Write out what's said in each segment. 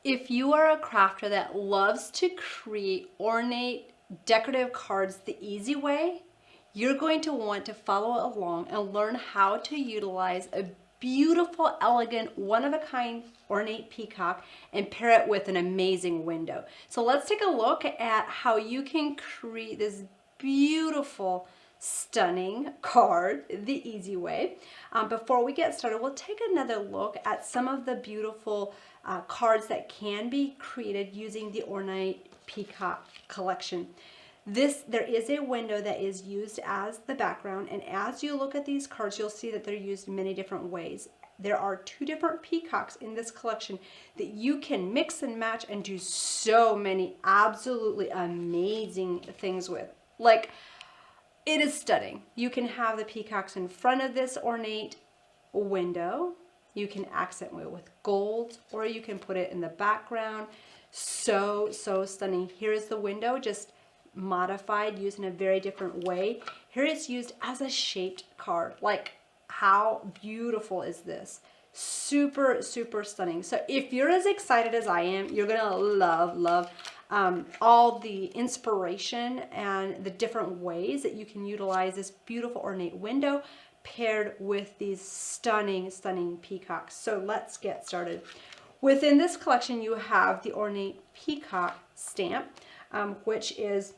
If you are a crafter that loves to create ornate decorative cards the easy way, you're going to want to follow along and learn how to utilize a beautiful, elegant, one-of-a-kind ornate peacock and pair it with an amazing window. So let's take a look at how you can create this beautiful, stunning card the easy way. Before we get started, we'll take another look at some of the beautiful cards that can be created using the Ornate Peacock Collection. There is a window that is used as the background, and as you look at these cards, you'll see that they're used many different ways. There are 2 different peacocks in this collection that you can mix and match and do so many absolutely amazing things with. Like, it is stunning. You can have the peacocks in front of this ornate window. You can accent it with gold, or you can put it in the background. So stunning. Here's the window, just modified, used in a very different way. Here it's used as a shaped card. Like, how beautiful is this? Super stunning. So if you're as excited as I am, you're gonna love all the inspiration and the different ways that you can utilize this beautiful ornate window paired with these stunning peacocks. So let's get started. Within this collection, you have the Ornate Peacock stamp, which is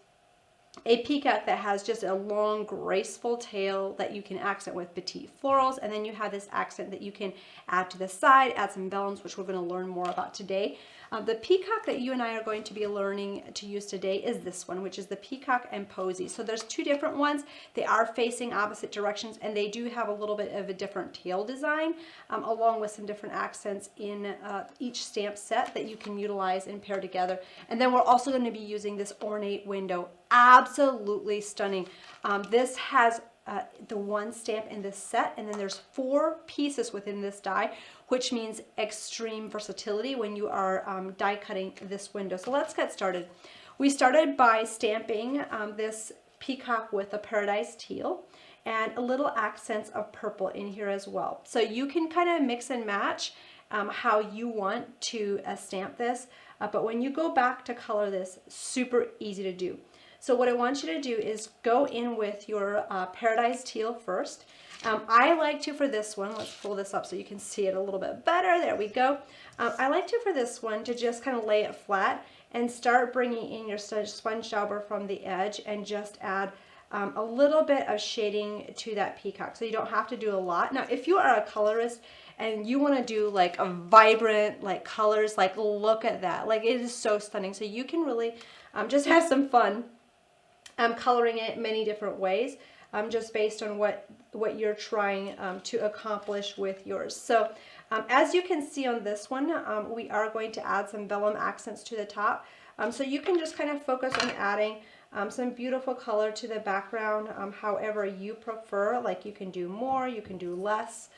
a peacock that has just a long, graceful tail that you can accent with petite florals, and then you have this accent that you can add to the side, add some emblems, which we're going to learn more about today. The peacock that you and I are going to be learning to use today is this one, which is the Peacock and Posy. So there's 2 different ones. They are facing opposite directions, and they do have a little bit of a different tail design, along with some different accents in each stamp set that you can utilize and pair together. And then we're also going to be using this ornate window. Absolutely stunning. This has the 1 stamp in this set, and then there's 4 pieces within this die, which means extreme versatility when you are die cutting this window. So let's get started. We started by stamping this peacock with a paradise teal and a little accents of purple in here as well. So you can kind of mix and match how you want to stamp this, but when you go back to color this, super easy to do. So what I want you to do is go in with your paradise teal first. I like to, for this one, let's pull this up so you can see it a little bit better. There we go. I like to, for this one, to just kind of lay it flat and start bringing in your sponge dauber from the edge and just add a little bit of shading to that peacock. So you don't have to do a lot. Now, if you are a colorist and you want to do like a vibrant like colors, like look at that. Like, it is so stunning. So you can really just have some fun coloring it many different ways, just based on what you're trying to accomplish with yours. So as you can see on this one, we are going to add some vellum accents to the top. So you can just kind of focus on adding some beautiful color to the background, however you prefer. Like, you can do more, you can do less.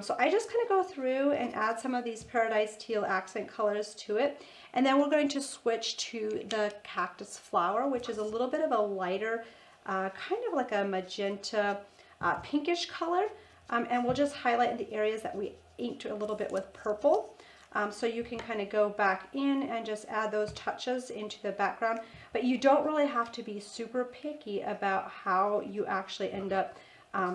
So I just kind of go through and add some of these paradise teal accent colors to it. And then we're going to switch to the cactus flower, which is a little bit of a lighter, kind of like a magenta pinkish color. And we'll just highlight the areas that we inked a little bit with purple. So you can kind of go back in and just add those touches into the background. But you don't really have to be super picky about how you actually end up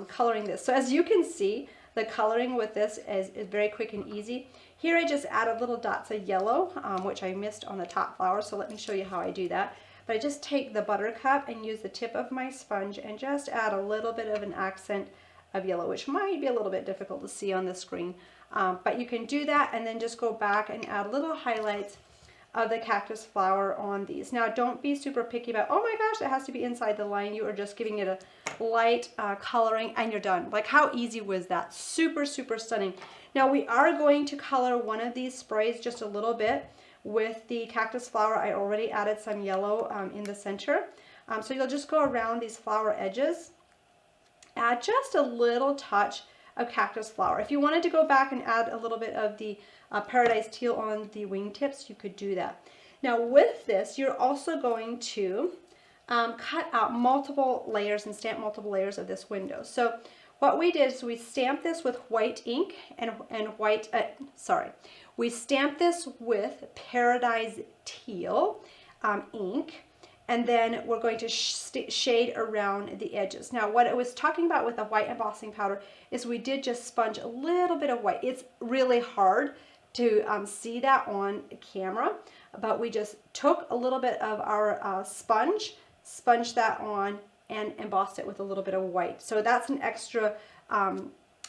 coloring this. So as you can see, the coloring with this is very quick and easy. Here I just added little dots of yellow, which I missed on the top flower, so let me show you how I do that. But I just take the buttercup and use the tip of my sponge and just add a little bit of an accent of yellow, which might be a little bit difficult to see on the screen. But you can do that and then just go back and add little highlights of the cactus flower on these. Now, don't be super picky about, oh my gosh, it has to be inside the line. You are just giving it a light coloring and you're done. Like, how easy was that? Super stunning. Now, we are going to color one of these sprays just a little bit with the cactus flower. I already added some yellow in the center. So you'll just go around these flower edges, add just a little touch of cactus flower. If you wanted to go back and add a little bit of the paradise teal on the wingtips, you could do that. Now, with this, you're also going to cut out multiple layers and stamp multiple layers of this window. So what we did is we stamped this with white ink and we stamped this with Paradise Teal ink, and then we're going to shade around the edges. Now, what I was talking about with the white embossing powder is we did just sponge a little bit of white. It's really hard to see that on camera, but we just took a little bit of our sponged that on, and embossed it with a little bit of white. So that's an extra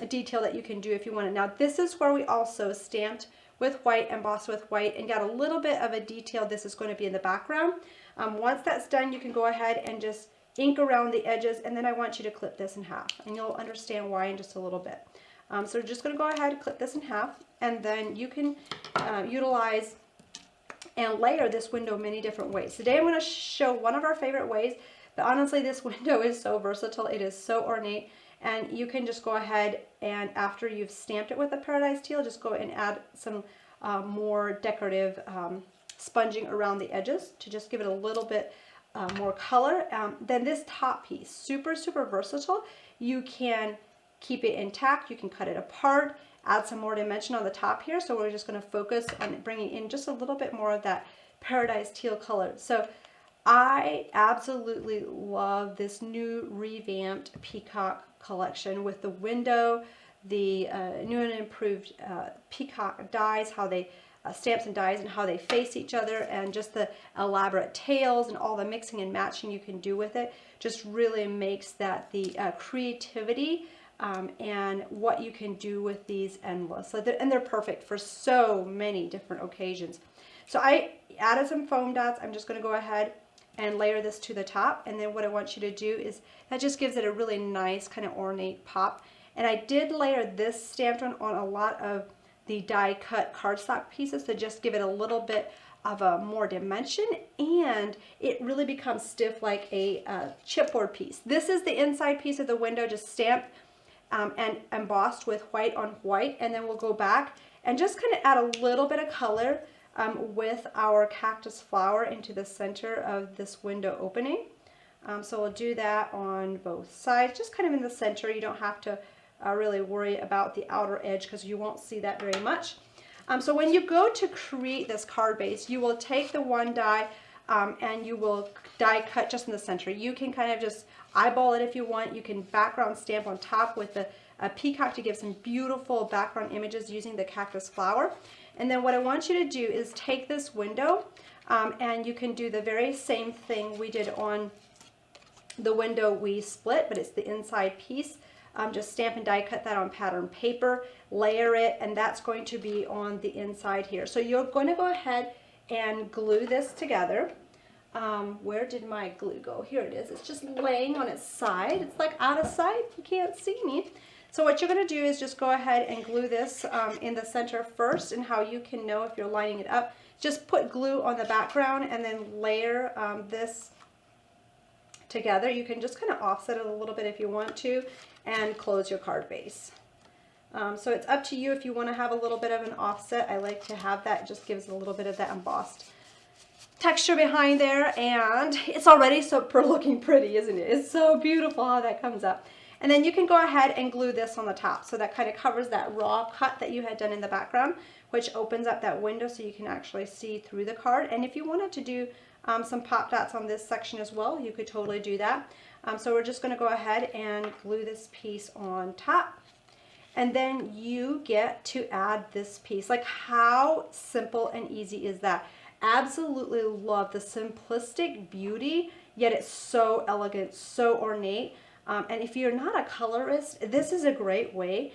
detail that you can do if you want it. Now, this is where we also stamped with white, embossed with white, and got a little bit of a detail. This is going to be in the background. Once that's done, you can go ahead and just ink around the edges, and then I want you to clip this in half, and you'll understand why in just a little bit. So we're just going to go ahead and clip this in half, and then you can utilize and layer this window many different ways. Today I'm going to show one of our favorite ways, but honestly this window is so versatile. It is so ornate, and you can just go ahead and after you've stamped it with the Paradise Teal, just go and add some more decorative sponging around the edges to just give it a little bit more color. Then this top piece, super versatile. You can keep it intact, you can cut it apart, add some more dimension on the top here. So we're just going to focus on bringing in just a little bit more of that Paradise Teal color. So I absolutely love this new revamped Peacock collection with the window, the new and improved peacock dies, how they stamps and dies and how they face each other, and just the elaborate tails and all the mixing and matching you can do with it just really makes that the creativity and what you can do with these endless. So they're perfect for so many different occasions. So I added some foam dots. I'm just going to go ahead and layer this to the top, and then what I want you to do is that just gives it a really nice kind of ornate pop. And I did layer this stamped on a lot of the die cut cardstock pieces to just give it a little bit of a more dimension, and it really becomes stiff like a chipboard piece. This is the inside piece of the window, just stamped and embossed with white on white, and then we'll go back and just kind of add a little bit of color with our cactus flower into the center of this window opening. So we'll do that on both sides, just kind of in the center. You don't have to really worry about the outer edge because you won't see that very much. So when you go to create this card base, you will take the one die and you will die cut just in the center. You can kind of just eyeball it if you want. You can background stamp on top with a peacock to give some beautiful background images using the cactus flower. And then what I want you to do is take this window and you can do the very same thing we did on the window we split, but it's the inside piece. Just stamp and die cut that on pattern paper, layer it, and that's going to be on the inside here. So you're going to go ahead and glue this together. Where did my glue go? Here it is. It's just laying on its side. It's like out of sight. You can't see me. So what you're going to do is just go ahead and glue this in the center first, and how you can know if you're lining it up, just put glue on the background and then layer this together. You can just kind of offset it a little bit if you want to, and close your card base. So it's up to you if you want to have a little bit of an offset. I like to have that. It just gives a little bit of that embossed texture behind there, and it's already super looking pretty, isn't it? It's so beautiful how that comes up. And then you can go ahead and glue this on the top, so that kind of covers that raw cut that you had done in the background, which opens up that window so you can actually see through the card. And if you wanted to do some pop dots on this section as well, you could totally do that. So we're just going to go ahead and glue this piece on top, and then you get to add this piece. Like, how simple and easy is that? Absolutely love the simplistic beauty, yet it's so elegant, so ornate. And if you're not a colorist, this is a great way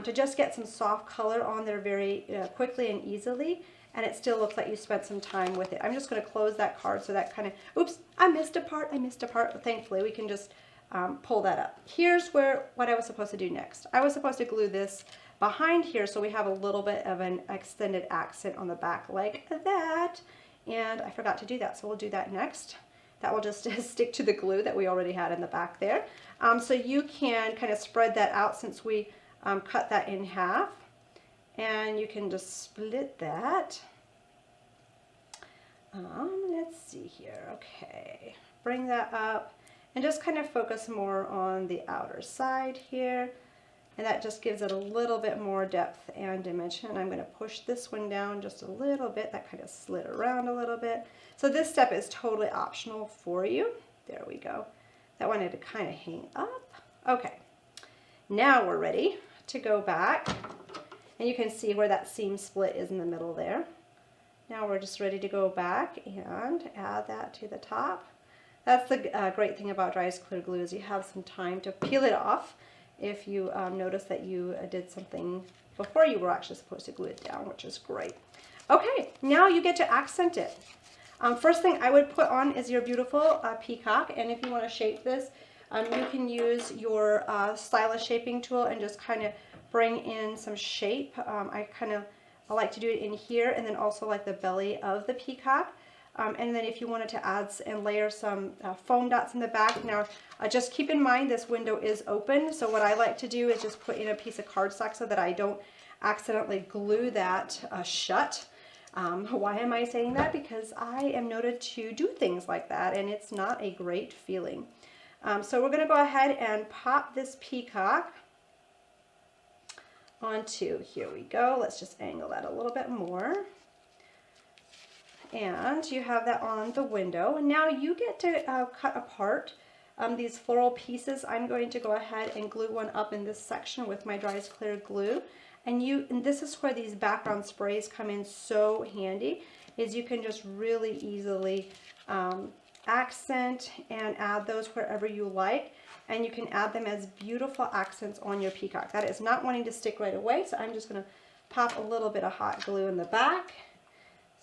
to just get some soft color on there very quickly and easily, and it still looks like you spent some time with it. I'm just going to close that card so that kind of, oops, I missed a part. But thankfully we can just pull that up. Here's what I was supposed to do next. I was supposed to glue this behind here so we have a little bit of an extended accent on the back like that, and I forgot to do that, so we'll do that next. That will just stick to the glue that we already had in the back there. So you can kind of spread that out since we cut that in half, and you can just split that. Let's see here. Okay, bring that up, and just kind of focus more on the outer side here. And that just gives it a little bit more depth and dimension. And I'm going to push this one down just a little bit. That kind of slid around a little bit. So this step is totally optional for you. There we go. That wanted to kind of hang up. Okay, now we're ready to go back. And you can see where that seam split is in the middle there. Now we're just ready to go back and add that to the top. That's the great thing about dry as clear glue is you have some time to peel it off if you notice that you did something before you were actually supposed to glue it down, which is great. Okay, now you get to accent it. First thing I would put on is your beautiful peacock, and if you want to shape this, you can use your stylus shaping tool and just kind of bring in some shape. I like to do it in here, and then also like the belly of the peacock. And then if you wanted to add and layer some foam dots in the back. Now, just keep in mind this window is open, so what I like to do is just put in a piece of cardstock so that I don't accidentally glue that shut. Why am I saying that? Because I am noted to do things like that, and it's not a great feeling. So we're going to go ahead and pop this peacock onto, here we go. Let's just angle that a little bit more. And you have that on the window. And now you get to cut apart these floral pieces. I'm going to go ahead and glue one up in this section with my dry as clear glue. And this is where these background sprays come in so handy, is you can just really easily accent and add those wherever you like. And you can add them as beautiful accents on your peacock. That is not wanting to stick right away, so I'm just going to pop a little bit of hot glue in the back,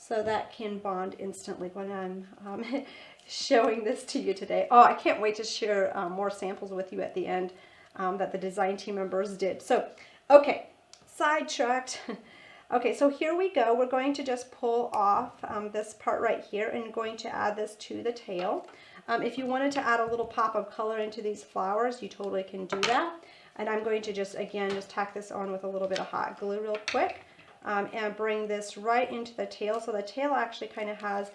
so that can bond instantly when I'm showing this to you today. Oh, I can't wait to share more samples with you at the end that the design team members did. So, okay, sidetracked. Okay, so here we go. We're going to just pull off this part right here and going to add this to the tail. If you wanted to add a little pop of color into these flowers, you totally can do that. And I'm going to just, again, just tack this on with a little bit of hot glue real quick. And bring this right into the tail. So the tail actually kind of has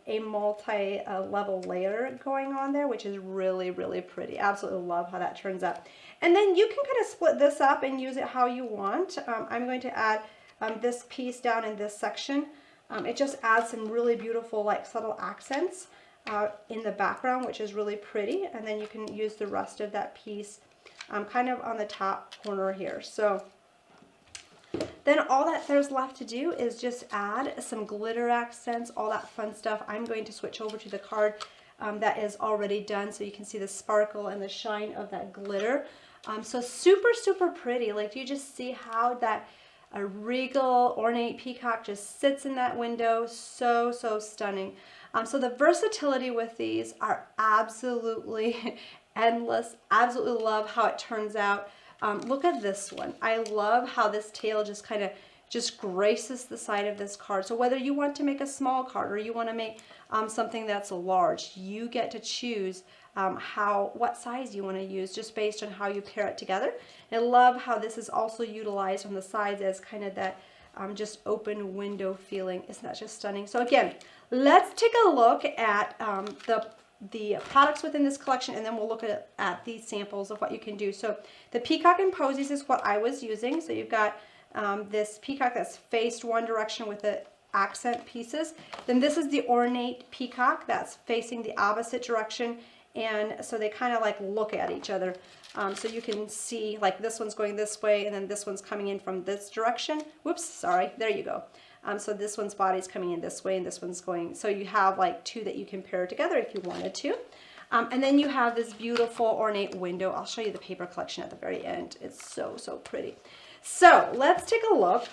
a multi-level layer going on there, which is really, really pretty. Absolutely love how that turns out. And then you can kind of split this up and use it how you want. I'm going to add this piece down in this section. It just adds some really beautiful, like, subtle accents in the background, which is really pretty. And then you can use the rest of that piece kind of on the top corner here. So then all that there's left to do is just add some glitter accents, all that fun stuff. I'm going to switch over to the card that is already done so you can see the sparkle and the shine of that glitter. So super, super pretty. Like, you just see how that regal ornate peacock just sits in that window. So, so stunning. So the versatility with these are absolutely endless. Absolutely love how it turns out. Look at this one. I love how this tail just kind of graces the side of this card. So whether you want to make a small card or you want to make something that's large, you get to choose what size you want to use just based on how you pair it together. And I love how this is also utilized on the sides as kind of that just open window feeling. Isn't that just stunning? So again, let's take a look at the products within this collection, and then we'll look at these samples of what you can do. So the Peacock and Posies is what I was using. So you've got this peacock that's faced one direction with the accent pieces. Then this is the Ornate Peacock that's facing the opposite direction, and so they kind of like look at each other. So you can see like this one's going this way, and then this one's coming in from this direction. Whoops, sorry, there you go. So this one's body's coming in this way, and this one's going, so you have like two that you can pair together if you wanted to. And then you have this beautiful ornate window. I'll show you the paper collection at the very end. It's so, so pretty. So let's take a look.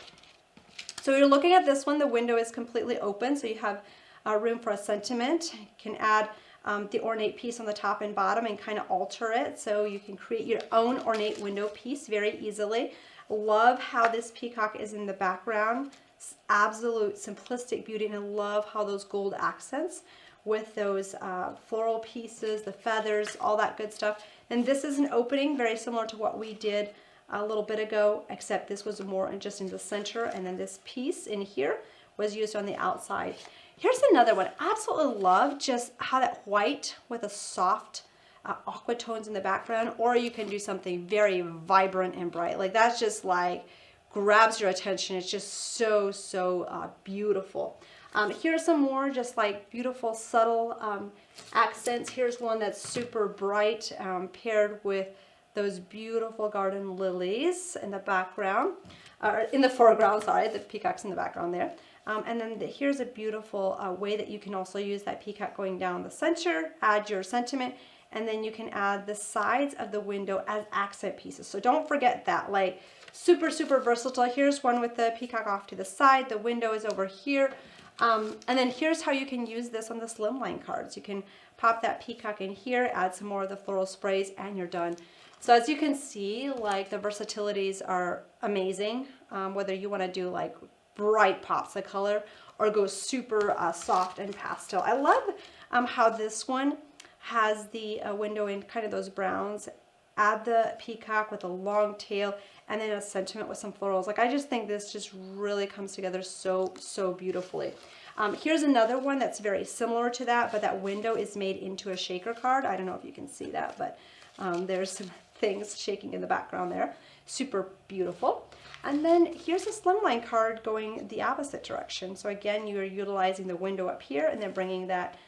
So you're looking at this one. The window is completely open, so you have room for a sentiment. You can add the ornate piece on the top and bottom and kind of alter it, so you can create your own ornate window piece very easily. Love how this peacock is in the background. Absolute simplistic beauty, and I love how those gold accents with those floral pieces, the feathers, all that good stuff. And this is an opening very similar to what we did a little bit ago, except this was more just in the center, and then this piece in here was used on the outside. Here's another one. Absolutely love just how that white with a soft aqua tones in the background, or you can do something very vibrant and bright. Like that's just like grabs your attention. It's just so beautiful. Here's some more just like beautiful subtle accents. Here's one that's super bright, paired with those beautiful garden lilies in the background, or in the foreground, sorry, the peacock's in the background there. And then here's a beautiful way that you can also use that peacock going down the center, add your sentiment, and then you can add the sides of the window as accent pieces. So don't forget that, like super versatile. Here's one with the peacock off to the side, the window is over here. And then here's how you can use this on the slimline cards. You can pop that peacock in here, add some more of the floral sprays, and you're done. So as you can see, like the versatilities are amazing. Whether you want to do like bright pops of color or go super soft and pastel. I love how this one has the window in kind of those browns. Add the peacock with a long tail and then a sentiment with some florals. Like I just think this just really comes together so beautifully. Here's another one that's very similar to that, but that window is made into a shaker card. I don't know if you can see that, but there's some things shaking in the background there. Super beautiful. And then here's a slimline card going the opposite direction. So again, you're utilizing the window up here and then bringing that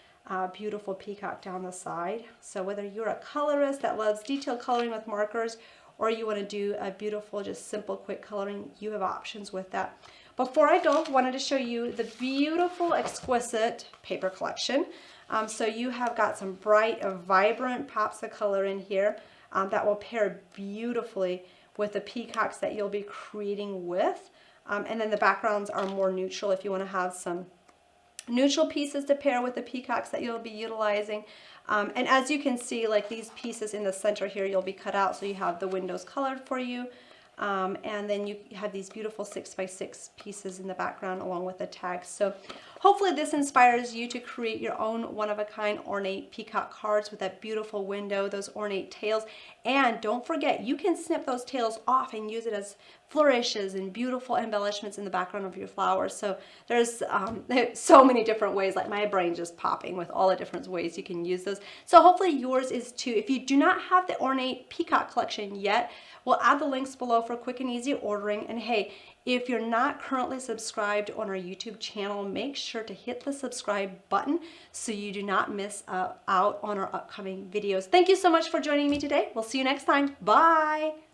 beautiful peacock down the side. So whether you're a colorist that loves detailed coloring with markers, or you want to do a beautiful, just simple, quick coloring, you have options with that. Before I go, I wanted to show you the beautiful, exquisite paper collection. So you have got some bright, vibrant pops of color in here that will pair beautifully with the peacocks that you'll be creating with. And then the backgrounds are more neutral if you want to have some neutral pieces to pair with the peacocks that you'll be utilizing. And as you can see, like these pieces in the center here, you'll be cut out so you have the windows colored for you. And then you have these beautiful 6x6 pieces in the background along with the tags. So hopefully this inspires you to create your own one-of-a-kind ornate peacock cards with that beautiful window, those ornate tails. And don't forget, you can snip those tails off and use it as flourishes and beautiful embellishments in the background of your flowers. So there's so many different ways, like my brain just popping with all the different ways you can use those. So hopefully yours is too. If you do not have the Ornate Peacock Collection yet, we'll add the links below for quick and easy ordering. And hey, if you're not currently subscribed on our YouTube channel, make sure to hit the subscribe button so you do not miss out on our upcoming videos. Thank you so much for joining me today. We'll see you next time. Bye.